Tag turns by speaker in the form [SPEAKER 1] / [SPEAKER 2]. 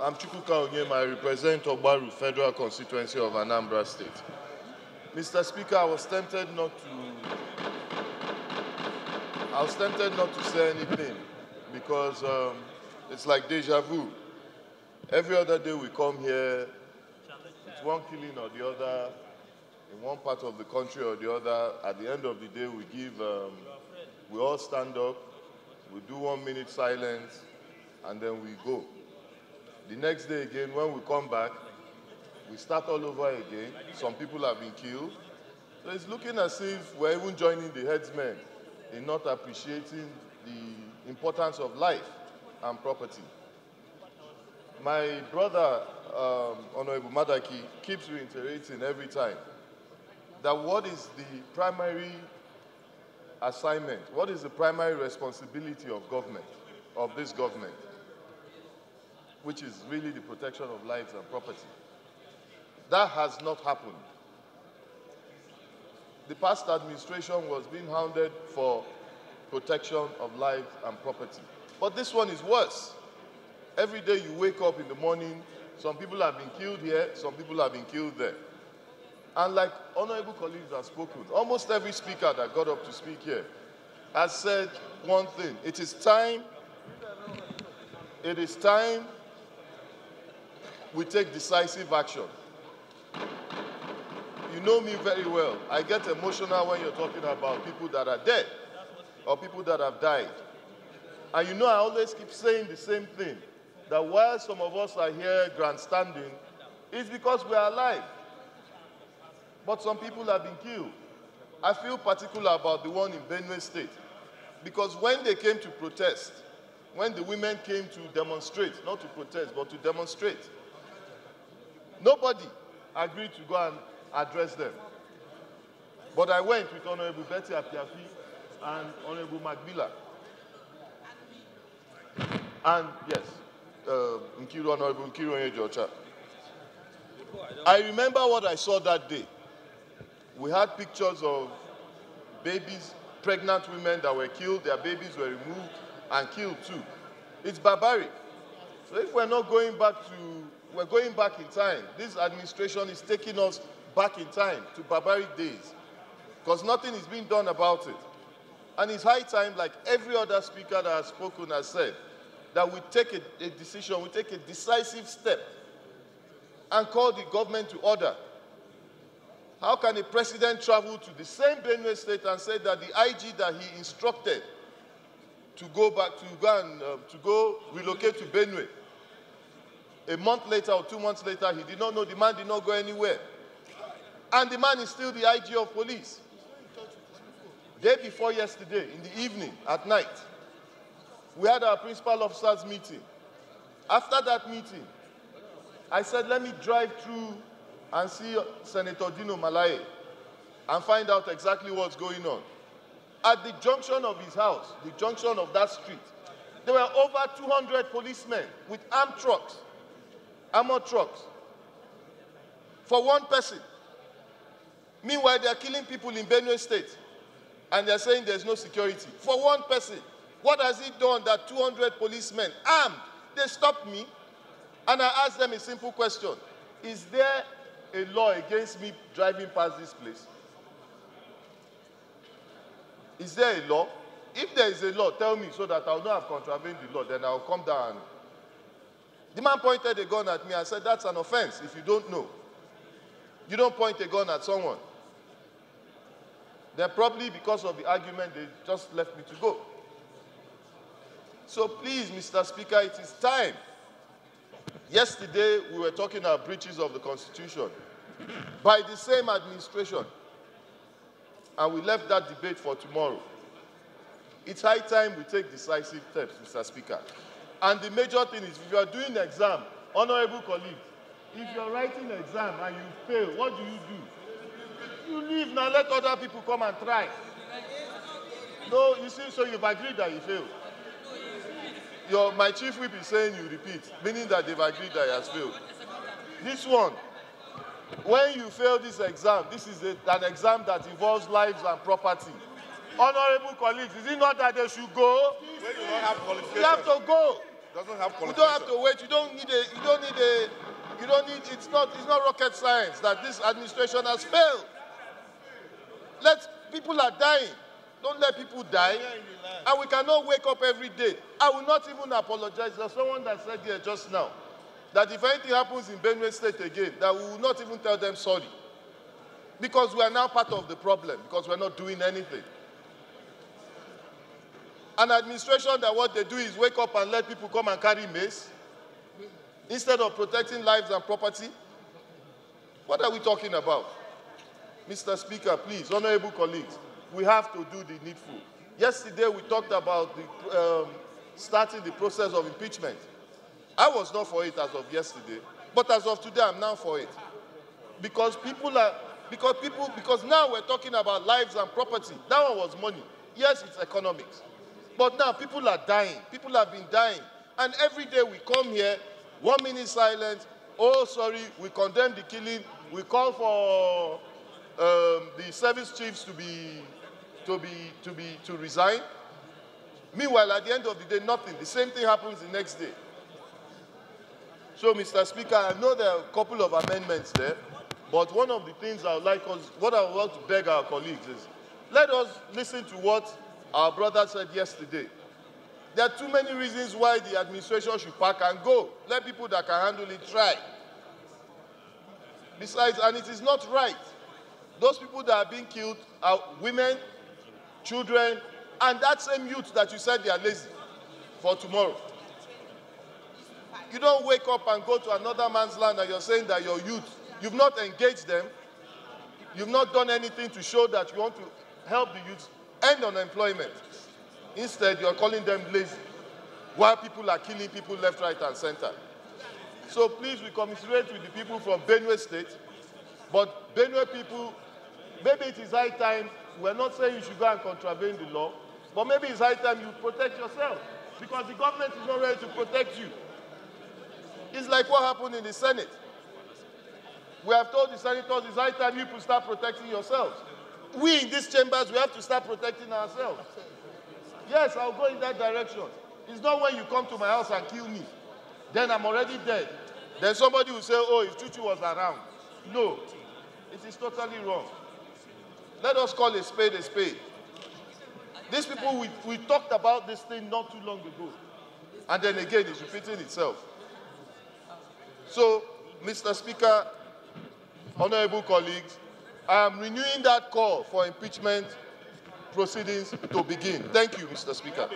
[SPEAKER 1] I'm Chukwuka Onyema. I represent Ogbaru Federal Constituency of Anambra State. Mr. Speaker, I was tempted not to say anything because it's like deja vu. Every other day we come here, it's one killing or the other, in one part of the country or the other. At the end of the day, we all stand up, we do 1 minute silence, and then we go. The next day again, when we come back, we start all over again. Some people have been killed. So it's looking as if we're even joining the headsmen in not appreciating the importance of life and property. My brother, Honorable Madaki, keeps reiterating every time that what is the primary assignment, what is the primary responsibility of government, of this government, which is really the protection of lives and property. That has not happened. The past administration was being hounded for protection of lives and property. But this one is worse. Every day you wake up in the morning, some people have been killed here, some people have been killed there. And like honorable colleagues have spoken, almost every speaker that got up to speak here has said one thing. It is time we take decisive action. You know me very well. I get emotional when you're talking about people that are dead or people that have died. And you know I always keep saying the same thing, that while some of us are here grandstanding, it's because we are alive. But some people have been killed. I feel particular about the one in Benue State, because when they came to protest, when the women came to demonstrate, not to protest, but to demonstrate, nobody agreed to go and address them. But I went with Honorable Betty Apiafi and Honorable Magbila. And yes, Honorable Nkiru Onyejocha. I remember what I saw that day. We had pictures of babies, pregnant women that were killed, their babies were removed and killed too. It's barbaric. So if we're not going back we're going back in time. This administration is taking us back in time to barbaric days because nothing is being done about it. And it's high time, like every other speaker that has spoken has said, that we take a decision, we take a decisive step and call the government to order. How can a president travel to the same Benue State and say that the IG that he instructed to go relocate to Benue, a month later or 2 months later, he did not know, the man did not go anywhere. And the man is still the IG of police. Day before yesterday, in the evening, at night, we had our principal officers meeting. After that meeting, I said, let me drive through and see Senator Dino Malaye and find out exactly what's going on. At the junction of his house, the junction of that street, there were over 200 policemen with armored trucks, for one person. Meanwhile, they are killing people in Benue State, and they're saying there's no security. For one person. What has he done that 200 policemen, armed, they stopped me, and I asked them a simple question. Is there a law against me driving past this place? Is there a law? If there is a law, tell me so that I'll not have contravened the law, then I'll come down. The man pointed a gun at me and said, that's an offense if you don't know. You don't point a gun at someone. Then probably because of the argument, they just left me to go. So please, Mr. Speaker, it is time. Yesterday, we were talking about breaches of the Constitution by the same administration, and we left that debate for tomorrow. It's high time we take decisive steps, Mr. Speaker. And the major thing is, if you are doing an exam, honorable colleagues, if you're writing an exam and you fail, what do? You leave now, let other people come and try. No, you see, so you've agreed that you failed. My chief whip is saying you repeat, meaning that they've agreed that he has failed. This one, when you fail this exam, this is an exam that involves lives and property. Honorable colleagues, is it not that they should go?
[SPEAKER 2] When you don't have qualification.
[SPEAKER 1] You have to go.
[SPEAKER 2] Doesn't have qualification.
[SPEAKER 1] You don't have to wait. You don't need it's not rocket science that this administration has failed. People are dying. Don't let people die. And we cannot wake up every day. I will not even apologize. There's someone that said here just now that if anything happens in Benue State again, that we will not even tell them sorry. Because we are now part of the problem, because we're not doing anything. An administration that what they do is wake up and let people come and carry mace instead of protecting lives and property. What are we talking about? Mr. Speaker, please, honorable colleagues, we have to do the needful. Yesterday, we talked about starting the process of impeachment. I was not for it as of yesterday, but as of today, I'm now for it. Because now we're talking about lives and property. That one was money. Yes, it's economics. But now people are dying. People have been dying. And every day we come here, 1 minute silence. Oh, sorry, we condemn the killing. We call for the service chiefs to resign. Meanwhile, at the end of the day, nothing. The same thing happens the next day. So, Mr. Speaker, I know there are a couple of amendments there, but one of the things what I want to beg our colleagues is, let us listen to what our brother said yesterday. There are too many reasons why the administration should pack and go. Let people that can handle it try. Besides, and it is not right. Those people that are being killed are women, children, and that same youth that you said they are lazy for tomorrow. You don't wake up and go to another man's land and you're saying that your youth, you've not engaged them, you've not done anything to show that you want to help the youth end unemployment. Instead, you're calling them lazy, while people are killing people left, right, and center. So please, we commiserate with the people from Benue State, but Benue people, maybe it is high time, we're not saying you should go and contravene the law, but maybe it's high time you protect yourself, because the government is not ready to protect you. It's like what happened in the Senate. We have told the senators it's high time you people start protecting yourselves. We in these chambers, we have to start protecting ourselves. Yes, I'll go in that direction. It's not when you come to my house and kill me, then I'm already dead. Then somebody will say, oh, if Chuchu was around. No, it is totally wrong. Let us call a spade a spade. These people, we talked about this thing not too long ago. And then again, it's repeating itself. So, Mr. Speaker, honorable colleagues, I am renewing that call for impeachment proceedings to begin. Thank you, Mr. Speaker.